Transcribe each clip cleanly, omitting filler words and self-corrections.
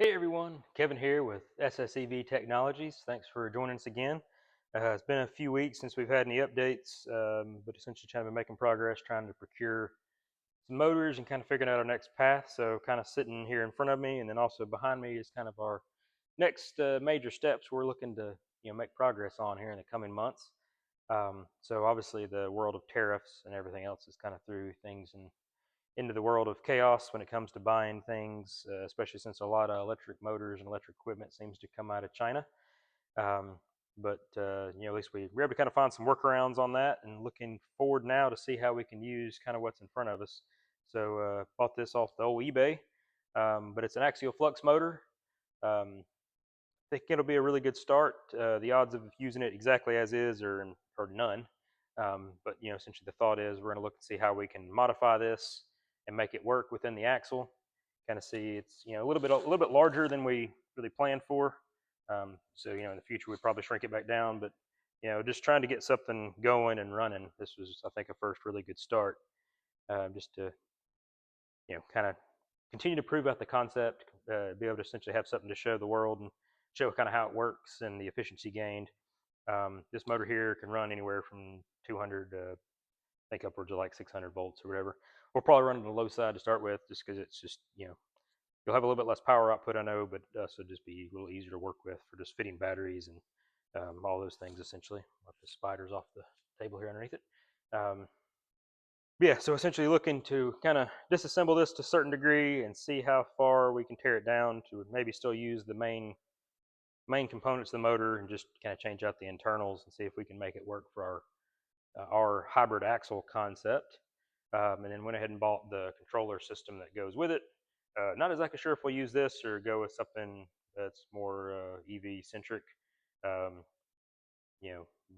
Hey everyone, Kevin here with SSEV Technologies. Thanks for joining us again. It's been a few weeks since we've had any updates, but essentially trying to be making progress, trying to procure some motors and kind of figuring out our next path. So kind of sitting here in front of me and then also behind me is kind of our next major steps we're looking to make progress on here in the coming months. So obviously the world of tariffs and everything else is kind of threw things into the world of chaos when it comes to buying things, especially since a lot of electric motors and electric equipment seems to come out of China. Um, but at least we were able to kind of find some workarounds on that, and looking forward now to see how we can use kind of what's in front of us. So bought this off the old eBay, but it's an axial flux motor. Um, I think it'll be a really good start. The odds of using it exactly as is are none. But essentially the thought is we're going to look and see how we can modify this and make it work within the axle. Kind of see it's a little bit larger than we really planned for. So in the future we'd probably shrink it back down, but just trying to get something going and running. This was, I think, a first really good start, just to kind of continue to prove out the concept, be able to essentially have something to show the world and show kind of how it works and the efficiency gained. This motor here can run anywhere from 200 to I think upwards of like 600 volts or whatever. We'll probably run on the low side to start with, just because it's just you'll have a little bit less power output, I know, but also just be a little easier to work with for just fitting batteries and all those things essentially. I'll let the spiders off the table here underneath it. Um, yeah, so essentially looking to kind of disassemble this to a certain degree and see how far we can tear it down to maybe still use the main components of the motor and just kind of change out the internals and see if we can make it work for our hybrid axle concept. And then went ahead and bought the controller system that goes with it. Not exactly sure if we'll use this or go with something that's more EV centric. Um,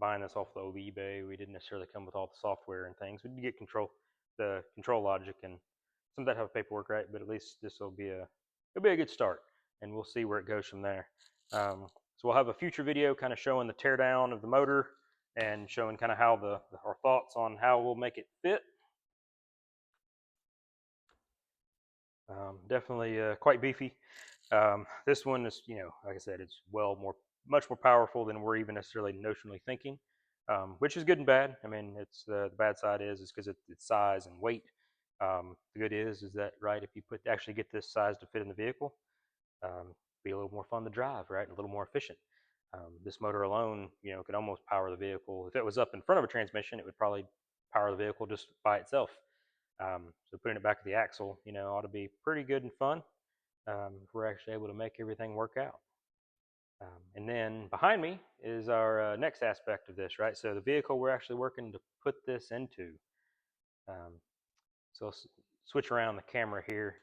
Buying this off the old eBay, we didn't necessarily come with all the software and things. We did get the control logic and some of that have paperwork, right? But at least this will be a good start, and we'll see where it goes from there. So we'll have a future video kind of showing the teardown of the motor and showing kind of how our thoughts on how we'll make it fit. Definitely quite beefy. This one is, like I said, it's much more powerful than we're even necessarily notionally thinking, which is good and bad. I mean, it's the bad side is because it's size and weight. The good is that right, if you actually get this size to fit in the vehicle, be a little more fun to drive, right, and a little more efficient. This motor alone, could almost power the vehicle. If it was up in front of a transmission, it would probably power the vehicle just by itself. So putting it back to the axle, ought to be pretty good and fun if we're actually able to make everything work out. And then behind me is our next aspect of this, right? So the vehicle we're actually working to put this into. So I'll switch around the camera here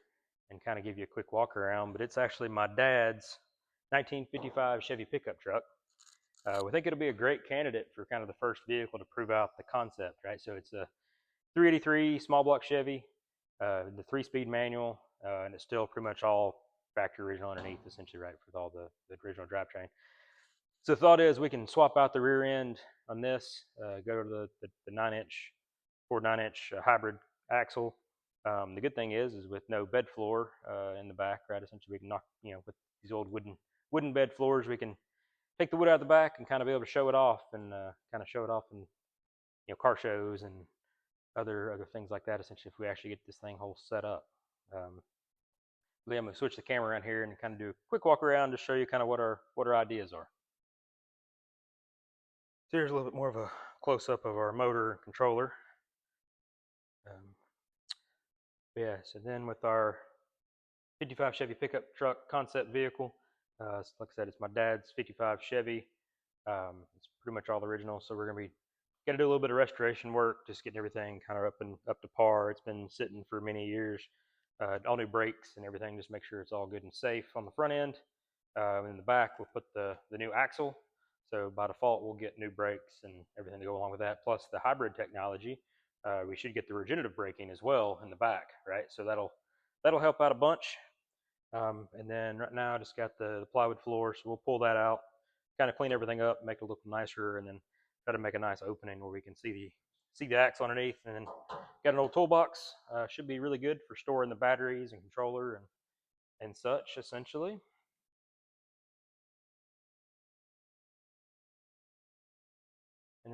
and kind of give you a quick walk around, but it's actually my dad's 1955 Chevy pickup truck. We think it'll be a great candidate for kind of the first vehicle to prove out the concept, right? So it's a 383 small block Chevy, the 3-speed manual, and it's still pretty much all factory original underneath, essentially, right, with all the original drivetrain. So the thought is we can swap out the rear end on this, go to the 9-inch, Ford 9-inch hybrid axle. The good thing is with no bed floor in the back, right? Essentially, we can knock, with these old wooden bed floors, we can take the wood out of the back and kind of be able to show it off and kind of show it off in car shows and other things like that. Essentially, if we actually get this thing whole set up. Then I'm going to switch the camera around here and kind of do a quick walk around to show you kind of what our ideas are. So here's a little bit more of a close-up of our motor and controller. Yeah, so then with our 55 Chevy pickup truck concept vehicle, like I said, it's my dad's 55 Chevy. It's pretty much all original, so we're going to got to do a little bit of restoration work, just getting everything kind of up to par. It's been sitting for many years. All new brakes and everything, just make sure it's all good and safe on the front end. In the back, we'll put the new axle. So by default, we'll get new brakes and everything to go along with that, plus the hybrid technology. We should get the regenerative braking as well in the back, right? So that'll help out a bunch. And then right now, I just got the plywood floor, so we'll pull that out, kind of clean everything up, make it look nicer, and then try to make a nice opening where we can see the axle underneath. And then got an old toolbox. Should be really good for storing the batteries and controller and such, essentially.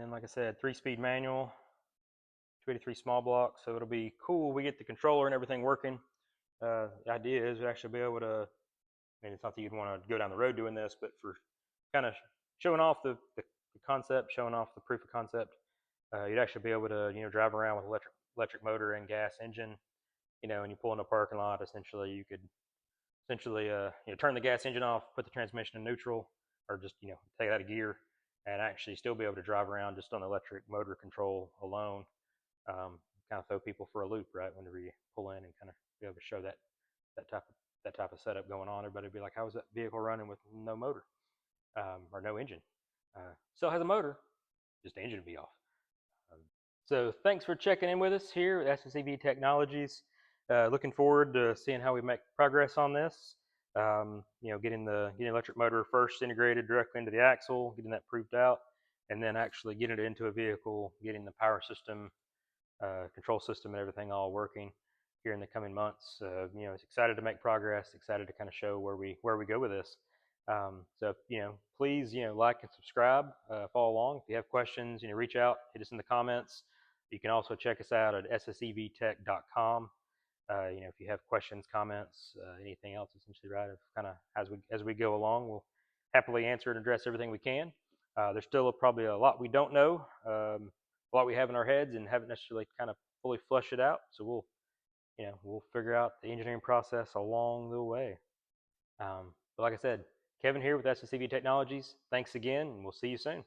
and then like I said, 3-speed manual, 283 small block. So it'll be cool. We get the controller and everything working. The idea is to actually be able to. I mean, it's not that you'd want to go down the road doing this, but for kind of showing off the concept, showing off the proof of concept, you'd actually be able to drive around with electric motor and gas engine. And you pull in a parking lot. Essentially, you could turn the gas engine off, put the transmission in neutral, or just take it out of gear, and actually still be able to drive around just on electric motor control alone. Kind of throw people for a loop, right? Whenever you pull in and kind of be able to show that type of setup going on, everybody would be like, "How is that vehicle running with no motor or no engine?" Still has a motor, just the engine would be off. So thanks for checking in with us here at SSEV Technologies. Looking forward to seeing how we make progress on this. Getting the electric motor first integrated directly into the axle, getting that proved out, and then actually getting it into a vehicle, getting the power system, control system, and everything all working here in the coming months. It's excited to make progress, excited to kind of show where we go with this. So please like and subscribe, follow along. If you have questions, reach out, hit us in the comments. You can also check us out at ssevtech.com. If you have questions, comments, anything else, essentially, right? Kind of as we go along, we'll happily answer and address everything we can. There's still probably a lot we don't know, a lot we have in our heads and haven't necessarily kind of fully flushed it out. So we'll figure out the engineering process along the way. But like I said, Kevin here with SSEV Technologies. Thanks again, and we'll see you soon.